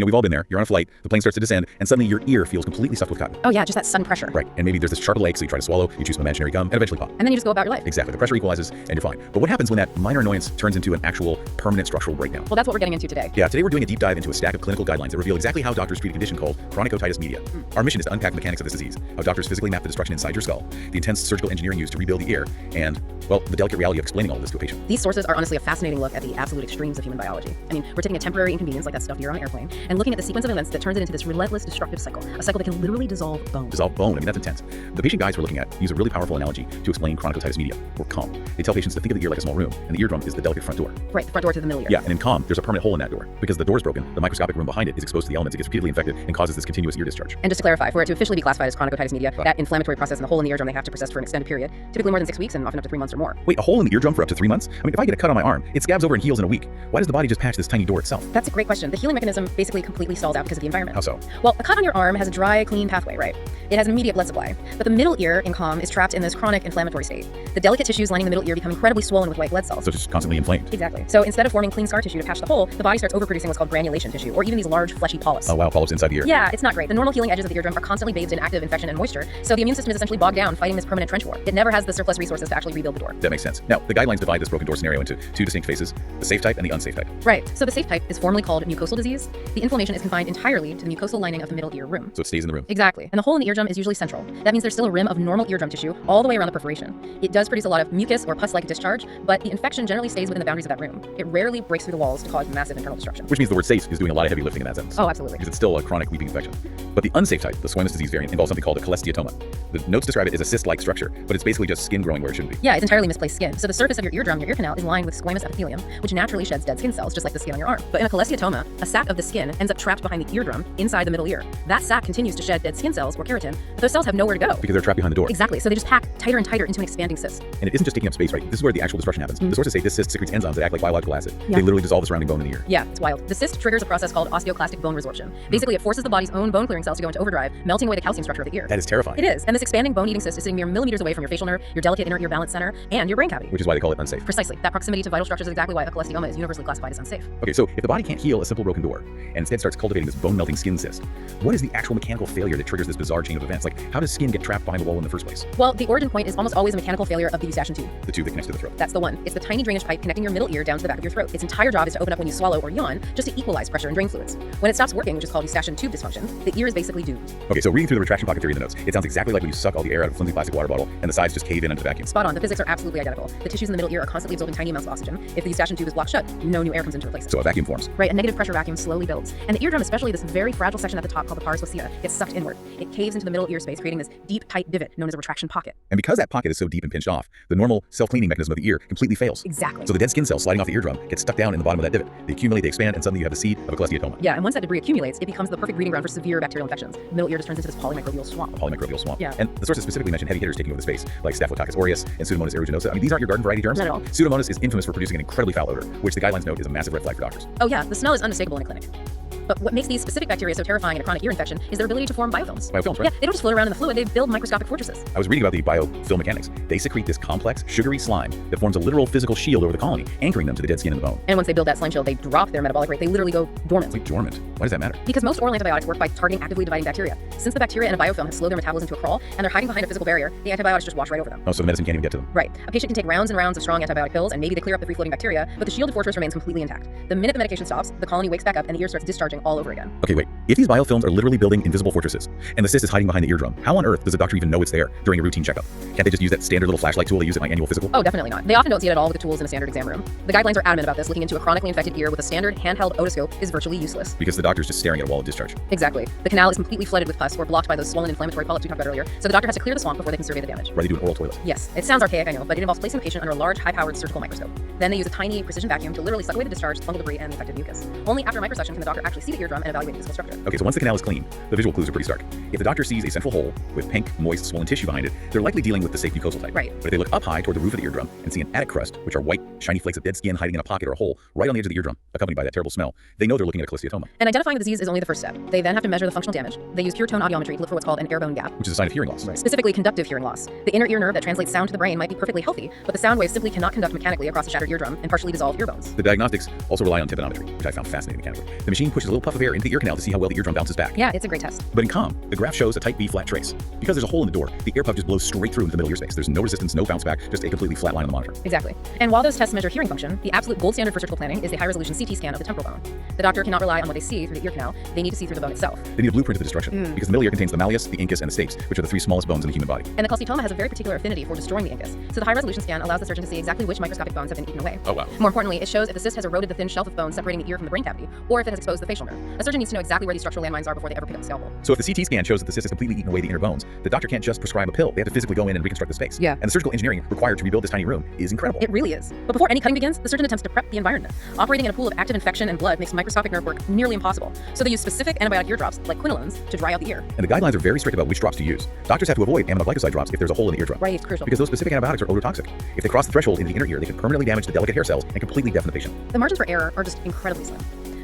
We've all been there. You're on a flight, the plane starts to descend, and suddenly your ear feels completely stuffed with cotton. Oh yeah, just that sudden pressure. Right, and maybe there's this sharp ache, so you try to swallow, you chew some imaginary gum, and eventually pop. And then you just go about your life. Exactly, the pressure equalizes, and you're fine. But what happens when that minor annoyance turns into an actual permanent structural breakdown? Well, that's what we're getting into today. Yeah, today we're doing a deep dive into a stack of clinical guidelines that reveal exactly how doctors treat a condition called chronic otitis media. Our mission is to unpack the mechanics of this disease, how doctors physically map the destruction inside your skull, the intense surgical engineering used to rebuild the ear, and, well, the delicate reality of explaining all of this to a patient. These sources are honestly a fascinating look at the absolute extremes of human biology. I mean, we're taking a temporary inconvenience like that stuffed ear on an airplane and looking at the sequence of events that turns it into this relentless destructive cycle, a cycle that can literally dissolve bone. Dissolve bone, I mean, that's intense. The patient guides we're looking at use a really powerful analogy to explain chronic otitis media, or COM. They tell patients to think of the ear like a small room, and the eardrum is the delicate front door. Right, the front door to the middle ear. Yeah, and in COM, there's a permanent hole in that door. Because the door is broken, the microscopic room behind it is exposed to the elements, it gets repeatedly infected, and causes this continuous ear discharge. And just to clarify, for it to officially be classified as chronic otitis media, that inflammatory process in the hole in the eardrum they have to persist for an extended period, typically more than 6 weeks and often up to 3 months or more. Wait, a hole in the eardrum for up to 3 months? I mean, if I get a cut on my arm, it scabs over and heals in a week. Why does the body just patch this tiny door itself? That's a great question. The healing mechanism basically completely stalls out because of the environment. How so? Well, a cut on your arm has a dry, clean pathway, right? It has an immediate blood supply. But the middle ear in COM is trapped in this chronic inflammatory state. The delicate tissues lining the middle ear become incredibly swollen with white blood cells. So it's just constantly inflamed. Exactly. So instead of forming clean scar tissue to patch the hole, the body starts overproducing what's called granulation tissue, or even these large fleshy polyps. Oh wow, polyps inside the ear. Yeah, it's not great. The normal healing edges of the eardrum are constantly bathed in active infection and moisture, so the immune system is essentially bogged down fighting this permanent trench war. It never has the surplus resources to actually rebuild the door. That makes sense. Now, the guidelines divide this broken door scenario into 2 distinct phases, the safe type and the unsafe type. Right. So the safe type is formally called mucosal disease. The inflammation is confined entirely to the mucosal lining of the middle ear room. So it stays in the room. Exactly. And the hole in the eardrum is usually central. That means there's still a rim of normal eardrum tissue all the way around the perforation. It does produce a lot of mucus or pus-like discharge, but the infection generally stays within the boundaries of that room. It rarely breaks through the walls to cause massive internal destruction. Which means the word safe is doing a lot of heavy lifting in that sentence. Oh, absolutely. Because it's still a chronic weeping infection. But the unsafe type, the squamous disease variant, involves something called a cholesteatoma. The notes describe it as a cyst-like structure, but it's basically just skin growing where it shouldn't be. Yeah, it's entirely misplaced skin. So the surface of your eardrum, your ear canal, is lined with squamous epithelium, which naturally sheds dead skin cells, just like the skin on your arm. But in a cholesteatoma, a sac of the skin ends up trapped behind the eardrum, inside the middle ear. That sac continues to shed dead skin cells, or keratin, but those cells have nowhere to go. Because they're trapped behind the door. Exactly, so they just pack tighter and tighter into an expanding cyst. And it isn't just taking up space, right? This is where the actual destruction happens. The sources say this cyst secretes enzymes that act like biological acid. Yeah. They literally dissolve the surrounding bone in the ear. Yeah, it's wild. The cyst triggers a process called osteoclastic bone resorption. Basically, it forces the body's own bone clearing cells to go into overdrive, melting away the calcium structure of the ear. That is terrifying. It is, and this expanding bone-eating cyst is sitting mere millimeters away from your facial nerve, your delicate inner ear balance center, and your brain cavity. Which is why they call it unsafe. Precisely. That proximity to vital structures is exactly why a cholesteatoma is universally classified as unsafe. Okay, so if the body can't heal a simple broken door, and instead starts cultivating this bone-melting skin cyst, what is the actual mechanical failure that triggers this bizarre chain of events? Like, how does skin get trapped behind the wall in the first place? Well, the origin point is almost always a mechanical failure of the eustachian tube. The tube that connects to the throat. That's the one. It's the tiny drainage pipe connecting your middle ear down to the back of your throat. Its entire job is to open up when you swallow or yawn, just to equalize pressure and drain fluids. When it stops working, which is called eustachian tube dysfunction, the ear is basically doomed. Okay, so reading through the retraction pocket theory in the notes, it sounds exactly like when you suck all the air out of a flimsy plastic water bottle and the sides just cave in under the vacuum. Spot on. The physics are absolutely identical. The tissues in the middle ear are constantly absorbing tiny amounts of oxygen. If the eustachian tube is blocked shut, no new air comes in to replace it. So a vacuum forms. Right, a negative pressure vacuum slowly builds. And the eardrum, especially this very fragile section at the top called the pars osseata, gets sucked inward. It caves into the middle ear space, creating this deep, tight divot known as a retraction pocket. And because that pocket is so deep and pinched off, the normal self-cleaning mechanism of the ear completely fails. Exactly. So the dead skin cells sliding off the eardrum get stuck down in the bottom of that divot. They accumulate, they expand, and suddenly you have the seed of a cholesteatoma. Yeah, and once that debris accumulates, it becomes the perfect breeding ground for severe bacterial infections. The middle ear just turns into this polymicrobial swamp. A polymicrobial swamp. Yeah. And the sources specifically mention heavy hitters taking over the space, like Staphylococcus aureus and Pseudomonas aeruginosa. I mean, these aren't your garden variety germs. Not at all. Pseudomonas is infamous for producing an incredibly foul odor, which the guidelines note is a massive red flag for doctors. Oh yeah, the smell is unmistakable in a clinic. But what makes these specific bacteria so terrifying in a chronic ear infection is their ability to form biofilms. Biofilms, right? Yeah, they don't just float around in the fluid, they build microscopic fortresses. I was reading about the biofilm mechanics. They secrete this complex, sugary slime that forms a literal physical shield over the colony, anchoring them to the dead skin and the bone. And once they build that slime shield, they drop their metabolic rate. They literally go dormant. Wait, dormant? Why does that matter? Because most oral antibiotics work by targeting actively dividing bacteria. Since the bacteria in a biofilm have slowed their metabolism to a crawl, and they're hiding behind a physical barrier, the antibiotics just wash right over them. Oh, so the medicine can't even get to them. Right. A patient can take rounds and rounds of strong antibiotic pills, and maybe they clear up the free-floating bacteria, but the shielded fortress remains completely intact. The minute the medication stops, the colony wakes back up, and the ear starts discharging all over again. Okay, wait. If these biofilms are literally building invisible fortresses, and the cyst is hiding behind the eardrum, how on earth does a doctor even know it's there during a routine checkup? Can't they just use that standard little flashlight tool they use at my annual physical? Oh, definitely not. They often don't see it at all with the tools in a standard exam room. The guidelines are adamant about this. Looking into a chronically infected ear with a standard handheld otoscope is virtually useless. Because the doctor's just staring at a wall of discharge. Exactly. The canal is completely flooded with pus or blocked by those swollen inflammatory polyps we talked about earlier, so the doctor has to clear the swamp before they can survey the damage. Right, they do an oral toilet. Yes, it sounds archaic, I know, but it involves placing the patient under a large, high-powered surgical microscope. Then they use a tiny precision vacuum to literally suck away the discharge, fungal debris, and infected mucus. Only after a microsection can the doctor actually see the eardrum and evaluate the physical structure. it. Okay, so once the canal is clean, the visual clues are pretty stark. If the doctor sees a central hole with pink, moist, swollen tissue behind it, they're likely dealing with the safe mucosal type. Right. But if they look up high toward the roof of the eardrum and see an attic crust, which are white, shiny flakes of dead skin hiding in a pocket or a hole right on the edge of the eardrum, accompanied by that terrible smell, they know they're looking at a cholesteatoma, And identifying the disease is only the first step. They then have to measure the functional damage. They use pure tone audiometry to look for what's called an air-bone gap, which is a sign of hearing loss. specifically conductive hearing loss. The inner ear nerve that translates sound to the brain might be perfectly healthy, but the sound waves simply cannot conduct mechanically across the shattered eardrum and partially dissolve ear bones. The diagnostics also rely on tympanometry, which I found fascinating mechanically. The machine pushes a little puff of air into the ear canal to see how well the eardrum bounces back. Yeah, it's a great test. But in COM, the graph shows a type B flat trace. Because there's a hole in the door, the air puff just blows straight through into the middle ear space. There's no resistance, no bounce back, just a completely flat line on the monitor. Exactly. And while those tests measure hearing function, the absolute gold standard for surgical planning is the high-resolution CT scan of the temporal bone. The doctor cannot rely on what they see through the ear canal. They need to see through the bone itself. They need a blueprint of the destruction, because the middle ear contains the malleus, the incus, and the stapes, which are the three smallest bones in the human body. And the cholesteatoma has a very particular affinity for destroying the incus. So the high-resolution scan allows the surgeon to see exactly which microscopic bones have been eaten away. Oh wow. More importantly, it shows if the cyst has eroded the thin shelf of bone separating the ear from the brain cavity, or if it has exposed the facial nerve. A surgeon needs to know exactly where these structural landmines are before they ever pick up the scalpel. So if the CT scan shows that the cyst has completely eaten away the inner bones, the doctor can't just prescribe a pill. They have to physically go in and reconstruct the space. Yeah. And the surgical engineering required to rebuild this tiny room is incredible. It really is. But before any cutting begins, the surgeon attempts to prep the environment. Operating in a pool of active infection and blood makes microscopic nerve work nearly impossible. So they use specific antibiotic ear drops, like quinolones, to dry out the ear. And the guidelines are very strict about which drops to use. Doctors have to avoid aminoglycoside drops if there's a hole in the eardrum. Right, it's crucial. Because those specific antibiotics are ototoxic. If they cross the threshold into the inner ear, they can permanently damage the delicate hair cells and completely deafen the patient. The margins for error are just incredibly slim.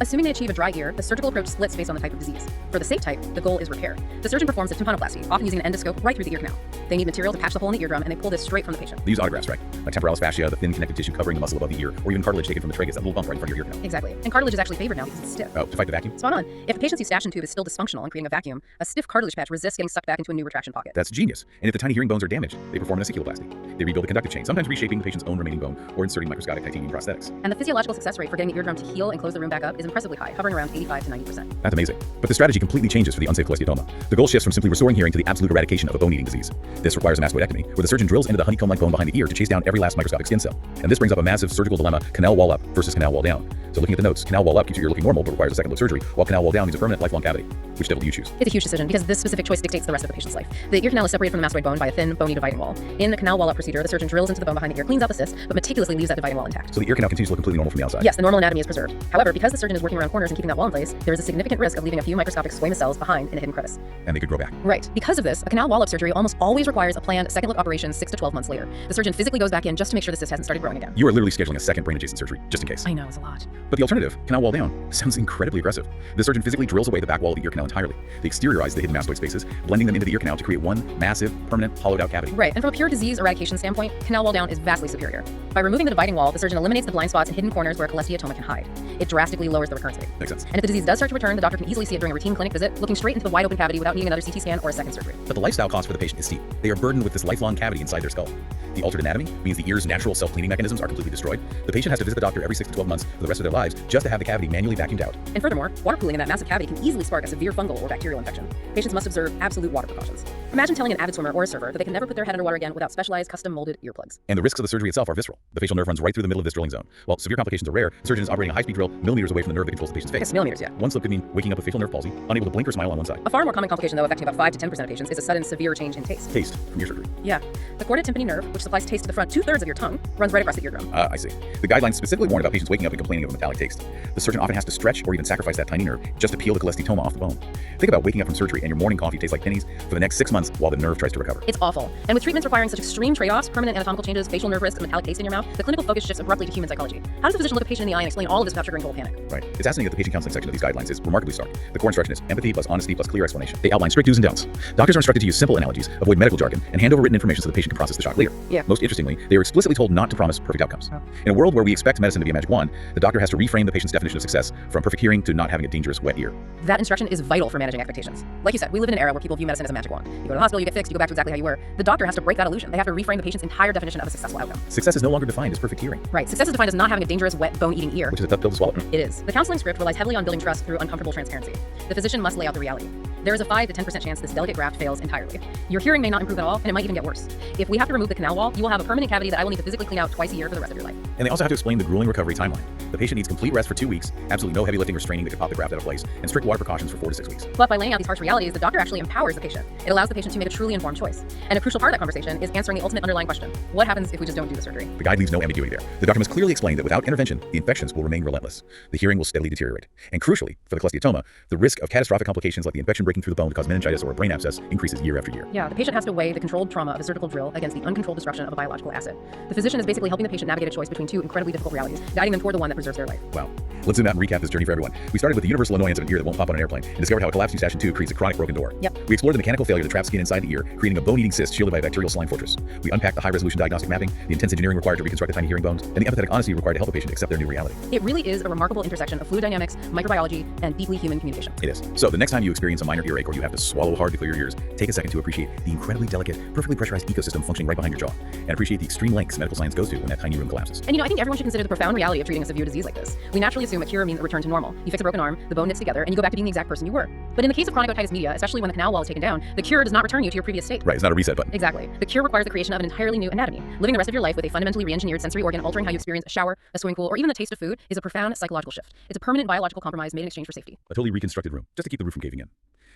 Assuming they achieve a dry ear, the surgical approach splits based on the type of disease. For the safe type, the goal is repair. The surgeon performs a tympanoplasty, often using an endoscope right through the ear canal. They need material to patch the hole in the eardrum, and they pull this straight from the patient. They use autografts, right? Like temporalis fascia, the thin connective tissue covering the muscle above the ear, or even cartilage taken from the tragus, that little bump right in front of your ear canal. Exactly. And cartilage is actually favored now because it's stiff. Oh, to fight the vacuum? Spot on. If the patient's eustachian tube is still dysfunctional and creating a vacuum, a stiff cartilage patch resists getting sucked back into a new retraction pocket. That's genius. And if the tiny hearing bones are damaged, they perform an aciculoplasty. They rebuild the conductive chain, sometimes reshaping the patient's own remaining bone or inserting microscopic titanium prosthetics. And the physiological success rate for getting the eardrum to heal and close the room back up is impressively high, hovering around 85 to 90%. That's amazing. But the strategy completely changes for the unsafe cholesteatoma. The goal shifts from simply restoring hearing to the absolute eradication of a bone-eating disease. This requires a mastoidectomy, where the surgeon drills into the honeycomb-like bone behind the ear to chase down every last microscopic skin cell. And this brings up a massive surgical dilemma: canal wall up versus canal wall down. So looking at the notes, canal wall up keeps your ear looking normal but requires a second look surgery, while canal wall down means a permanent lifelong cavity. Which devil do you choose? It's a huge decision because this specific choice dictates the rest of the patient's life. The ear canal is separated from the mastoid bone by a thin, bony dividing wall. In the canal wall-up procedure, the surgeon drills into the bone behind the ear, cleans out the cyst, but meticulously leaves that dividing wall intact. So the ear canal continues to look completely normal from the outside. Yes, the normal anatomy is preserved. However, because the surgeon is working around corners and keeping that wall in place, there is a significant risk of leaving a few microscopic squamous cells behind in a hidden crevice. And they could grow back. Right. Because of this, a canal wall-up surgery almost always requires a planned second look operation 6 to 12 months later. The surgeon physically goes back in just to make sure the cyst hasn't started growing again. You are literally scheduling a second brain-adjacent surgery, just in case. I know, it's a lot. But the alternative, canal wall down, sounds incredibly aggressive. The surgeon physically drills away the back wall of the ear canal entirely. They exteriorize the hidden mastoid spaces, blending them into the ear canal to create one massive, permanent, hollowed-out cavity. Right, and from a pure disease eradication standpoint, canal wall down is vastly superior. By removing the dividing wall, the surgeon eliminates the blind spots and hidden corners where a cholesteatoma can hide. It drastically lowers the recurrence rate. Makes sense. And if the disease does start to return, the doctor can easily see it during a routine clinic visit, looking straight into the wide open cavity without needing another CT scan or a second surgery. But the lifestyle cost for the patient is steep. They are burdened with this lifelong cavity inside their skull. The altered anatomy means the ear's natural self-cleaning mechanisms are completely destroyed. The patient has to visit the doctor every 6 to 12 months for the rest of their lives just to have the cavity manually vacuumed out. And furthermore, water cooling in that massive cavity can easily spark a severe fungal or bacterial infection. Patients must observe absolute water precautions. Imagine telling an avid swimmer or a surfer that they can never put their head underwater again without specialized custom-molded earplugs. And the risks of the surgery itself are visceral. The facial nerve runs right through the middle of this drilling zone. While severe complications are rare, the surgeon is operating a high-speed drill millimeters away from the nerve that controls the patient's face. Yes, millimeters, yeah. One slip could mean waking up with facial nerve palsy, unable to blink or smile on one side. A far more common complication, though, affecting about 5 to 10% of patients, is a sudden severe change in taste. Taste from ear surgery. Yeah. The chordae tympani nerve, which supplies taste to the front 2/3 of your tongue, runs right across the eardrum. I see. The guidelines specifically warn about patients waking up and complaining of a metallic taste. The surgeon often has to stretch or even sacrifice that tiny nerve just to peel the cholesteatoma off the bone. Think about waking up from surgery and your morning coffee tastes like pennies for the next 6 months while the nerve tries to recover. It's awful. And with treatments requiring such extreme trade-offs, permanent anatomical changes, facial nerve risks, and metallic taste in your mouth, the clinical focus shifts abruptly to human psychology. How does the physician look a patient in the eye and explain all of this without triggering total panic? Right. It's fascinating that the patient counseling section of these guidelines is remarkably stark. The core instruction is empathy plus honesty plus clear explanation. They outline strict do's and don'ts. Doctors are instructed to use simple analogies, avoid medical jargon, and hand over written information so the patient can process the shock later. Yeah. Most interestingly, they are explicitly told not to promise perfect outcomes. In a world where we expect medicine to be a magic wand, the doctor has to reframe the patient's definition of success from perfect hearing to not having a dangerous wet ear. That instruction is vital for managing expectations. Like you said, we live in an era where people view medicine as a magic wand. You go to the hospital, you get fixed, you go back to exactly how you were. The doctor has to break that illusion. They have to reframe the patient's entire definition of a successful outcome. Success is no longer defined as perfect hearing, Right. Success is defined as not having a dangerous, wet, bone-eating ear. which is a tough pill to swallow. It is. The counseling script relies heavily on building trust through uncomfortable transparency. The physician must lay out the reality. there is a 5 to 10% chance this delicate graft fails entirely. Your hearing may not improve at all, and it might even get worse. If we have to remove the canal wall, you will have a permanent cavity that I will need to physically clean out twice a year for the rest of your life. And they also have to explain the grueling recovery timeline. The patient needs complete rest for 2 weeks, absolutely no heavy lifting or straining that could pop the graft out of place, and strict water precautions for 4 to 6 weeks. But by laying out these harsh realities, the doctor actually empowers the patient. It allows the patient to make a truly informed choice. And a crucial part of that conversation is answering the ultimate underlying question: what happens if we just don't do the surgery? The guide leaves no ambiguity there. The doctor must clearly explain that without intervention, the infections will remain relentless. The hearing will steadily deteriorate. And crucially, for the cholesteatoma, the risk of catastrophic complications like the infection breaking through the bone to cause meningitis or a brain abscess increases year after year. Yeah, the patient has to weigh the controlled trauma of a surgical drill against the uncontrolled destruction of a biological asset. The physician is basically helping the patient navigate a choice between two incredibly difficult realities, guiding them toward the one that preserves their life. Wow. Let's zoom out and recap this journey for everyone. We started with the universal annoyance of an ear that won't pop on an airplane and discovered how a collapsed eustachian tube creates a chronic broken door. Yep. We explored the mechanical failure that traps skin inside the ear, creating a bone-eating cyst shielded by a bacterial slime fortress. We unpacked the high-resolution diagnostic mapping, the intense engineering required to reconstruct the tiny hearing bones, and the empathetic honesty required to help a patient accept their new reality. It really is a remarkable intersection of fluid dynamics, microbiology, and deeply human communication. It is. So the next time you experience a minor earache or you have to swallow hard to clear your ears, take a second to appreciate the incredibly delicate, perfectly pressurized ecosystem functioning right behind your jaw, and appreciate the extreme lengths medical science goes to when that tiny room collapses. And I think everyone should consider the profound reality of treating a severe disease like this. We naturally assume a cure means a return to normal. You fix a broken arm, the bone knits together, and you go back to being the exact person you were. But in the case of chronic otitis media, especially when the canal wall is taken down, the cure does not return you to your previous state. Right, it's not a reset button. Exactly. The cure requires the creation of an entirely new anatomy. Living the rest of your life with a fundamentally re-engineered sensory organ altering how you experience a shower, a swimming pool, or even the taste of food is a profound psychological shift. It's a permanent biological compromise made in exchange for safety. A totally reconstructed room, just to keep the roof from caving in.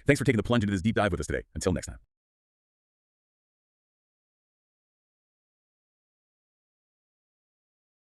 Thanks for taking the plunge into this deep dive with us today. Until next time.